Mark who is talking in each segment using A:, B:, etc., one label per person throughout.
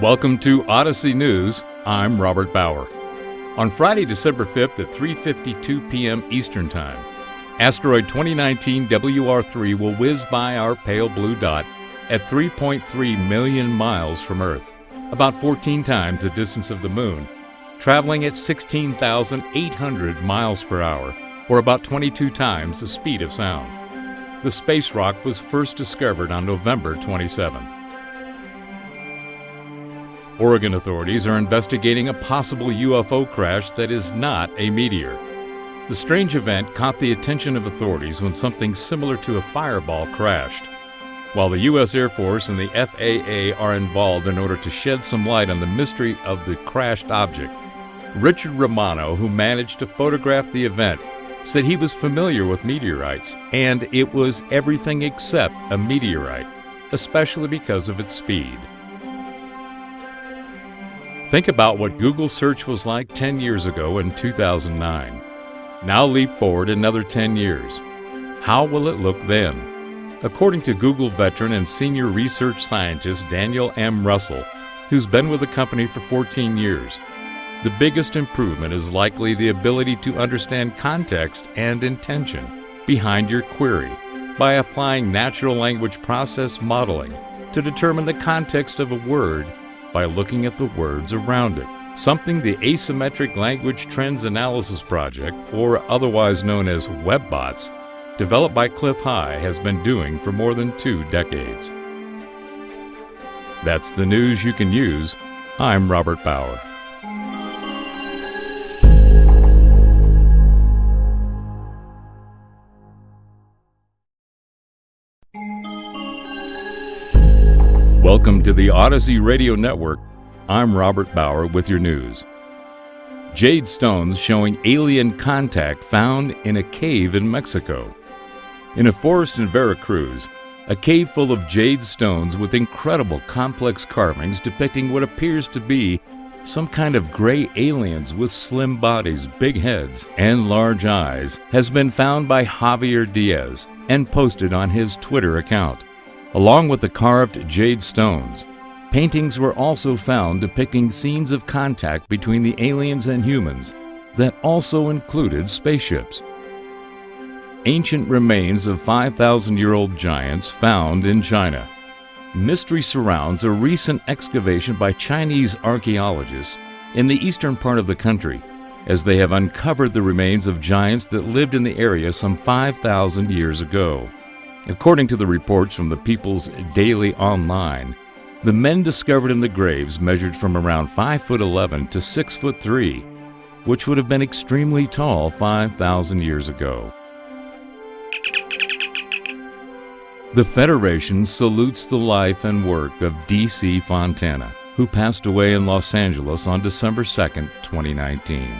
A: Welcome to Odyssey News. I'm Robert Bauer. On Friday, December 5th at 3:52 p.m. Eastern Time, asteroid 2019 WR3 will whiz by our pale blue dot at 3.3 million miles from Earth, about 14 times the distance of the Moon, traveling at 16,800 miles per hour, or about 22 times the speed of sound. The space rock was first discovered on November 27th. Oregon authorities are investigating a possible UFO crash that is not a meteor. The strange event caught the attention of authorities when something similar to a fireball crashed. While the U.S. Air Force and the FAA are involved in order to shed some light on the mystery of the crashed object, Richard Romano, who managed to photograph the event, said he was familiar with meteorites and it was everything except a meteorite, especially because of its speed. Think about what Google search was like 10 years ago in 2009. Now leap forward another 10 years. How will it look then? According to Google veteran and senior research scientist Daniel M. Russell, who's been with the company for 14 years, the biggest improvement is likely the ability to understand context and intention behind your query by applying natural language process modeling to determine the context of a word by looking at the words around it, something the Asymmetric Language Trends Analysis Project, or otherwise known as WebBots, developed by Cliff High, has been doing for more than 2 decades. That's the news you can use. I'm Robert Bauer. Welcome to the Odyssey Radio Network. I'm Robert Bauer with your news. Jade stones showing alien contact found in a cave in Mexico. In a forest in Veracruz, a cave full of jade stones with incredible complex carvings depicting what appears to be some kind of gray aliens with slim bodies, big heads, and large eyes has been found by Javier Diaz and posted on his Twitter account. Along with the carved jade stones, paintings were also found depicting scenes of contact between the aliens and humans that also included spaceships. Ancient remains of 5,000-year-old giants found in China. Mystery surrounds a recent excavation by Chinese archaeologists in the eastern part of the country, as they have uncovered the remains of giants that lived in the area some 5,000 years ago. According to the reports from the People's Daily Online, the men discovered in the graves measured from around 5'11" to 6'3", which would have been extremely tall 5,000 years ago. The Federation salutes the life and work of D.C. Fontana, who passed away in Los Angeles on December 2, 2019.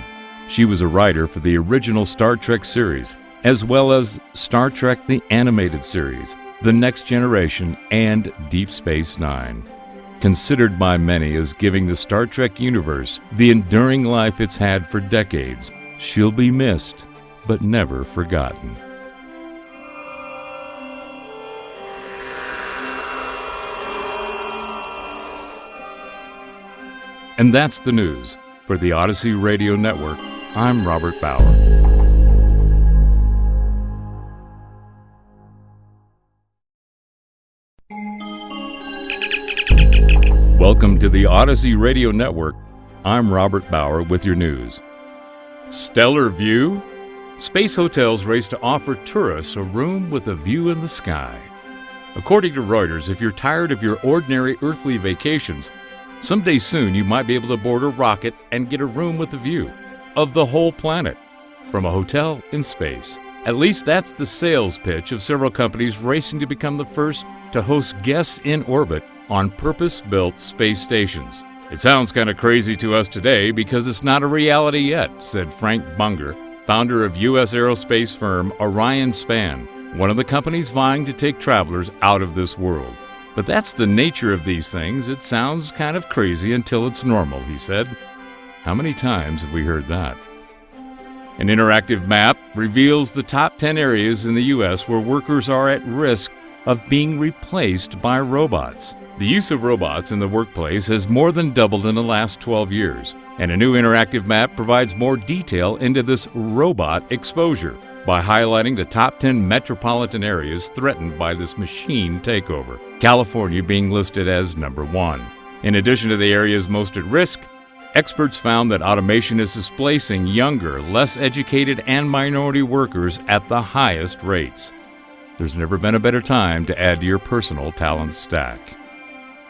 A: She was a writer for the original Star Trek series, as well as Star Trek the Animated Series, The Next Generation, and Deep Space Nine. Considered by many as giving the Star Trek universe the enduring life it's had for decades, she'll be missed, but never forgotten. And that's the news. For the Odyssey Radio Network, I'm Robert Bauer. Welcome to the Odyssey Radio Network. I'm Robert Bauer with your news. Stellar view? Space hotels race to offer tourists a room with a view in the sky. According to Reuters, if you're tired of your ordinary earthly vacations, someday soon you might be able to board a rocket and get a room with a view of the whole planet from a hotel in space. At least that's the sales pitch of several companies racing to become the first to host guests in orbit on purpose-built space stations. It sounds kind of crazy to us today because it's not a reality yet, said Frank Bunger, founder of U.S. aerospace firm Orion Span, one of the companies vying to take travelers out of this world. But that's the nature of these things. It sounds kind of crazy until it's normal, he said. How many times have we heard that? An interactive map reveals the top 10 areas in the U.S. where workers are at risk of being replaced by robots. The use of robots in the workplace has more than doubled in the last 12 years, and a new interactive map provides more detail into this robot exposure by highlighting the top 10 metropolitan areas threatened by this machine takeover, California being listed as number 1. In addition to the areas most at risk, experts found that automation is displacing younger, less educated, and minority workers at the highest rates. There's never been a better time to add to your personal talent stack.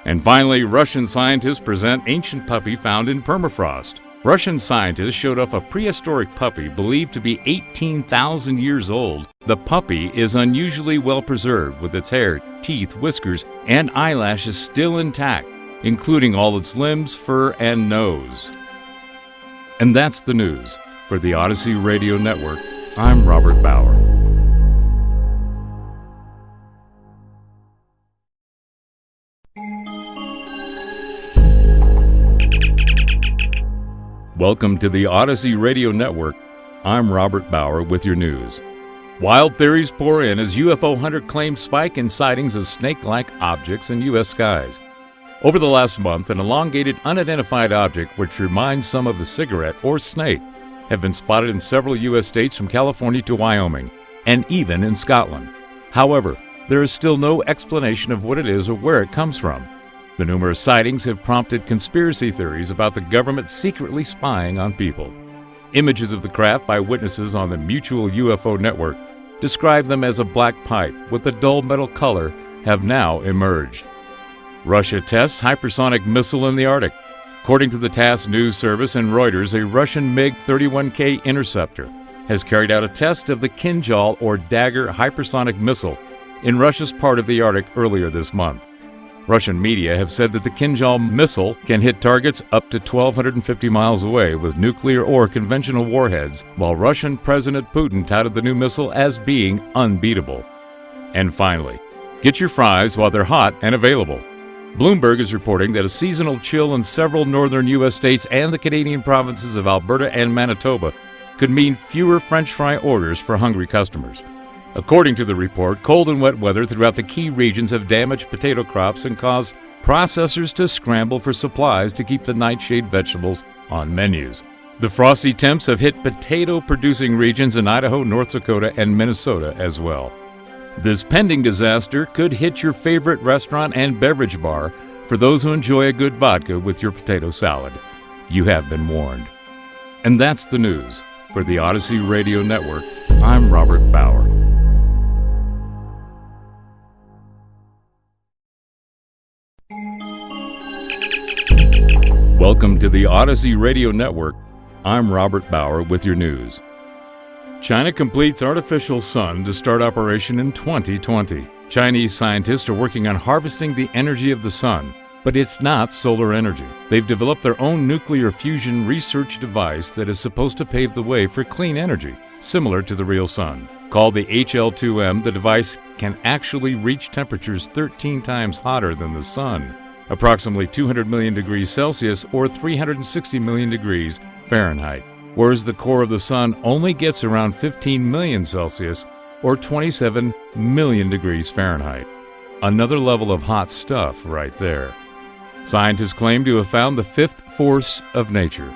A: And finally, Russian scientists present ancient puppy found in permafrost. Russian scientists showed off a prehistoric puppy believed to be 18,000 years old. The puppy is unusually well preserved, with its hair, teeth, whiskers, and eyelashes still intact, including all its limbs, fur, and nose. And that's the news. For the Odyssey Radio Network, I'm Robert Bauer. Welcome to the Odyssey Radio Network. I'm Robert Bauer with your news. Wild theories pour in as UFO hunter claims spike in sightings of snake-like objects in U.S. skies. Over the last month, an elongated, unidentified object which reminds some of a cigarette or snake have been spotted in several U.S. states from California to Wyoming, and even in Scotland. However, there is still no explanation of what it is or where it comes from. The numerous sightings have prompted conspiracy theories about the government secretly spying on people. Images of the craft by witnesses on the Mutual UFO Network describe them as a black pipe with a dull metal color have now emerged. Russia tests hypersonic missile in the Arctic. According to the TASS news service and Reuters, a Russian MiG-31K interceptor has carried out a test of the Kinjal or Dagger hypersonic missile in Russia's part of the Arctic earlier this month. Russian media have said that the Kinjal missile can hit targets up to 1,250 miles away with nuclear or conventional warheads, while Russian President Putin touted the new missile as being unbeatable. And finally, get your fries while they're hot and available. Bloomberg is reporting that a seasonal chill in several northern U.S. states and the Canadian provinces of Alberta and Manitoba could mean fewer French fry orders for hungry customers. According to the report, cold and wet weather throughout the key regions have damaged potato crops and caused processors to scramble for supplies to keep the nightshade vegetables on menus. The frosty temps have hit potato-producing regions in Idaho, North Dakota, and Minnesota as well. This pending disaster could hit your favorite restaurant and beverage bar for those who enjoy a good vodka with your potato salad. You have been warned. And that's the news. For the Odyssey Radio Network, I'm Robert Bauer. Welcome to the Odyssey Radio Network. I'm Robert Bauer with your news. China completes artificial sun to start operation in 2020. Chinese scientists are working on harvesting the energy of the sun, but it's not solar energy. They've developed their own nuclear fusion research device that is supposed to pave the way for clean energy, similar to the real sun. Called the HL2M, the device can actually reach temperatures 13 times hotter than the sun, approximately 200 million degrees Celsius or 360 million degrees Fahrenheit, whereas the core of the sun only gets around 15 million Celsius or 27 million degrees Fahrenheit. Another level of hot stuff right there. Scientists claim to have found the fifth force of nature.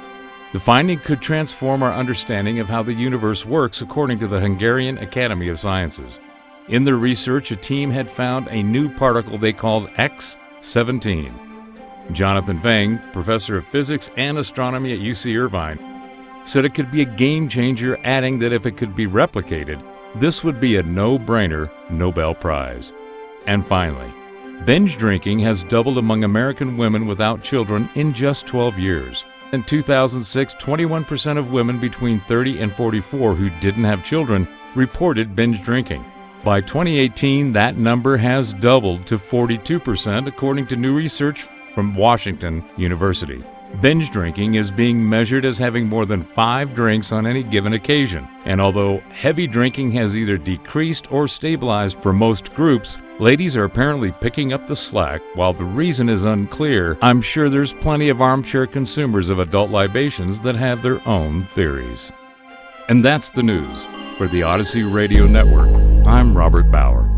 A: The finding could transform our understanding of how the universe works, according to the Hungarian Academy of Sciences. In their research, a team had found a new particle they called X-17. Jonathan Vang, professor of physics and astronomy at UC Irvine, said it could be a game-changer, adding that if it could be replicated, this would be a no-brainer Nobel Prize. And finally, binge drinking has doubled among American women without children in just 12 years. In 2006, 21% of women between 30 and 44 who didn't have children reported binge drinking. By 2018, that number has doubled to 42%, according to new research from Washington University. Binge drinking is being measured as having more than 5 drinks on any given occasion. And although heavy drinking has either decreased or stabilized for most groups, ladies are apparently picking up the slack. While the reason is unclear, I'm sure there's plenty of armchair consumers of adult libations that have their own theories. And that's the news. For the Odyssey Radio Network, I'm Robert Bauer.